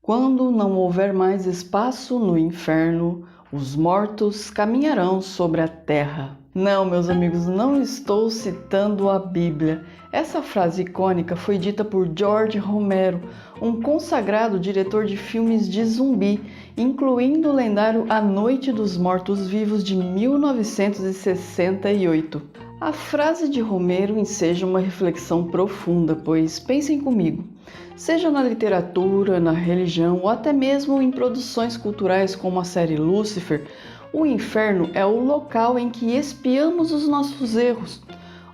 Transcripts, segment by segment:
Quando não houver mais espaço no inferno, os mortos caminharão sobre a terra. Não, meus amigos, não estou citando a Bíblia. Essa frase icônica foi dita por George Romero, um consagrado diretor de filmes de zumbi, incluindo o lendário A Noite dos Mortos-Vivos de 1968. A frase de Romero enseja uma reflexão profunda, pois pensem comigo, seja na literatura, na religião ou até mesmo em produções culturais como a série Lúcifer, o inferno é o local em que expiamos os nossos erros,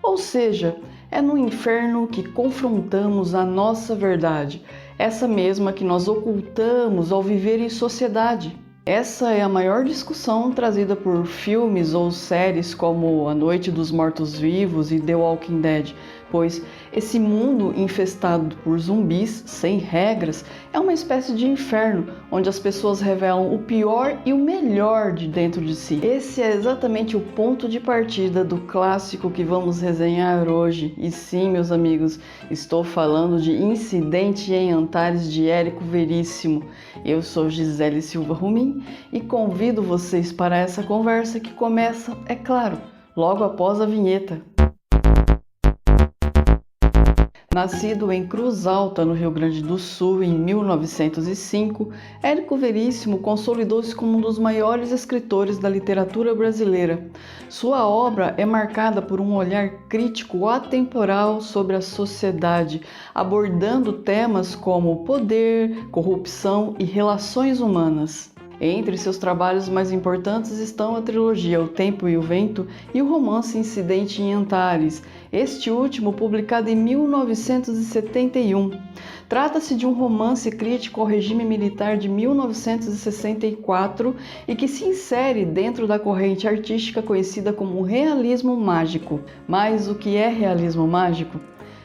ou seja, é no inferno que confrontamos a nossa verdade, essa mesma que nós ocultamos ao viver em sociedade. Essa é a maior discussão trazida por filmes ou séries como A Noite dos Mortos-Vivos e The Walking Dead, pois esse mundo infestado por zumbis, sem regras, é uma espécie de inferno, onde as pessoas revelam o pior e o melhor de dentro de si. Esse é exatamente o ponto de partida do clássico que vamos resenhar hoje. E sim, meus amigos, estou falando de Incidente em Antares, de Érico Veríssimo. Eu sou Gisele Silva Rumin e convido vocês para essa conversa que começa, é claro, logo após a vinheta. Nascido em Cruz Alta, no Rio Grande do Sul, em 1905, Érico Veríssimo consolidou-se como um dos maiores escritores da literatura brasileira. Sua obra é marcada por um olhar crítico atemporal sobre a sociedade, abordando temas como poder, corrupção e relações humanas. Entre seus trabalhos mais importantes estão a trilogia O Tempo e o Vento e o romance Incidente em Antares, este último publicado em 1971. Trata-se de um romance crítico ao regime militar de 1964 e que se insere dentro da corrente artística conhecida como realismo mágico. Mas o que é realismo mágico?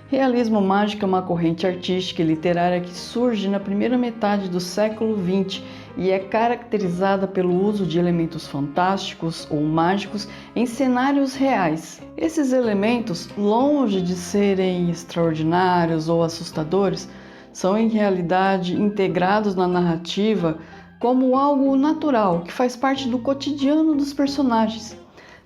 Realismo mágico é uma corrente artística e literária que surge na primeira metade do século XX e é caracterizada pelo uso de elementos fantásticos ou mágicos em cenários reais. Esses elementos, longe de serem extraordinários ou assustadores, são em realidade integrados na narrativa como algo natural que faz parte do cotidiano dos personagens.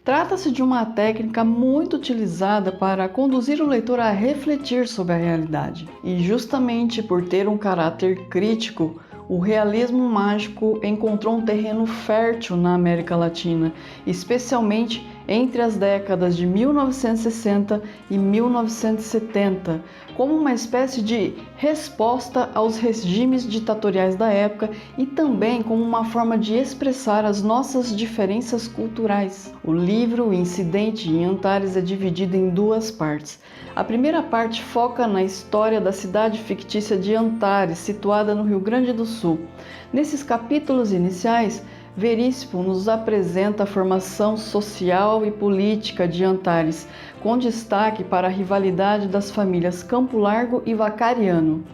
Trata-se de uma técnica muito utilizada para conduzir o leitor a refletir sobre a realidade. E justamente por ter um caráter crítico, o realismo mágico encontrou um terreno fértil na América Latina, especialmente entre as décadas de 1960 e 1970, como uma espécie de resposta aos regimes ditatoriais da época e também como uma forma de expressar as nossas diferenças culturais. O livro Incidente em Antares é dividido em duas partes. A primeira parte foca na história da cidade fictícia de Antares, situada no Rio Grande do Sul. Nesses capítulos iniciais, Veríssimo nos apresenta a formação social e política de Antares, com destaque para a rivalidade das famílias Campo Largo e Vacariano.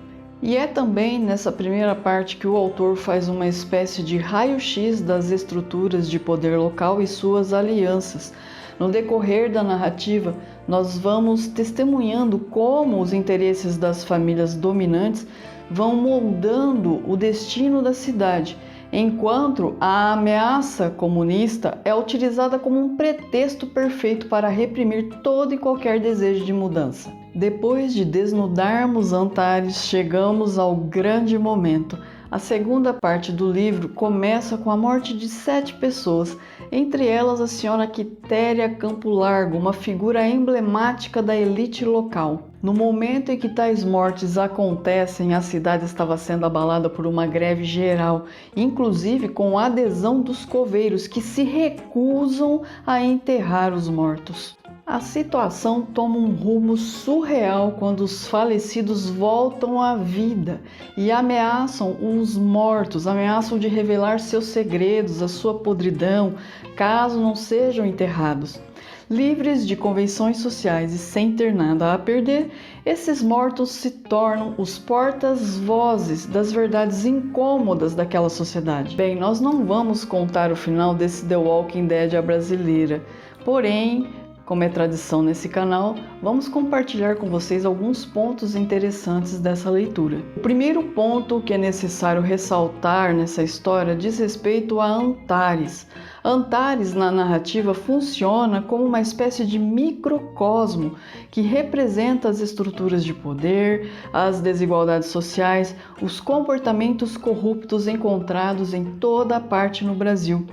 E é também nessa primeira parte que o autor faz uma espécie de raio-x das estruturas de poder local e suas alianças. No decorrer da narrativa, nós vamos testemunhando como os interesses das famílias dominantes vão moldando o destino da cidade, enquanto a ameaça comunista é utilizada como um pretexto perfeito para reprimir todo e qualquer desejo de mudança. Depois de desnudarmos Antares, chegamos ao grande momento. A segunda parte do livro começa com a morte de 7 pessoas, entre elas a senhora Quitéria Campo Largo, uma figura emblemática da elite local. No momento em que tais mortes acontecem, a cidade estava sendo abalada por uma greve geral, inclusive com a adesão dos coveiros, que se recusam a enterrar os mortos. A situação toma um rumo surreal quando os falecidos voltam à vida e ameaçam os mortos, ameaçam de revelar seus segredos, a sua podridão, caso não sejam enterrados. Livres de convenções sociais e sem ter nada a perder, esses mortos se tornam os portas-vozes das verdades incômodas daquela sociedade. Bem, nós não vamos contar o final desse The Walking Dead à brasileira, porém, Como é tradição nesse canal, vamos compartilhar com vocês alguns pontos interessantes dessa leitura. O primeiro ponto que é necessário ressaltar nessa história diz respeito a Antares. Antares, na narrativa, funciona como uma espécie de microcosmo que representa as estruturas de poder, as desigualdades sociais, os comportamentos corruptos encontrados em toda a parte no Brasil.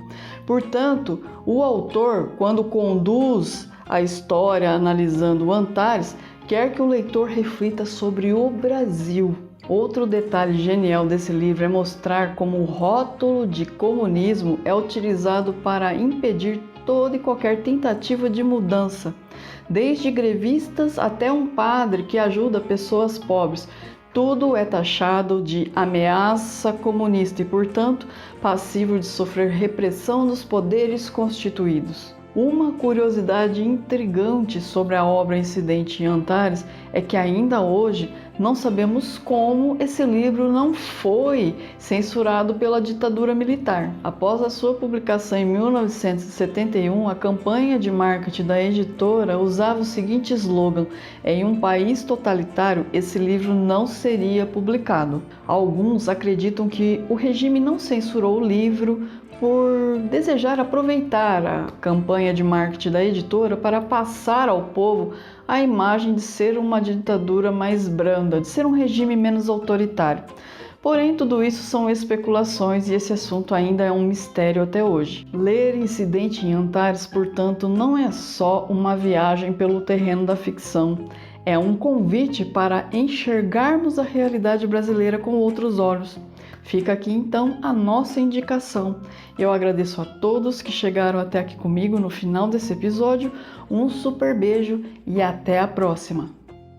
Portanto, o autor, quando conduz a história analisando Antares, quer que o leitor reflita sobre o Brasil. Outro detalhe genial desse livro é mostrar como o rótulo de comunismo é utilizado para impedir toda e qualquer tentativa de mudança, desde grevistas até um padre que ajuda pessoas pobres. Tudo é taxado de ameaça comunista e, portanto, passível de sofrer repressão dos poderes constituídos. Uma curiosidade intrigante sobre a obra Incidente em Antares é que ainda hoje não sabemos como esse livro não foi censurado pela ditadura militar. Após a sua publicação em 1971, a campanha de marketing da editora usava o seguinte slogan: em um país totalitário, esse livro não seria publicado. Alguns acreditam que o regime não censurou o livro por desejar aproveitar a campanha de marketing da editora para passar ao povo a imagem de ser uma ditadura mais branda, de ser um regime menos autoritário. Porém, tudo isso são especulações e esse assunto ainda é um mistério até hoje. Ler Incidente em Antares, portanto, não é só uma viagem pelo terreno da ficção. É um convite para enxergarmos a realidade brasileira com outros olhos. Fica aqui então a nossa indicação. Eu agradeço a todos que chegaram até aqui comigo no final desse episódio. Um super beijo e até a próxima!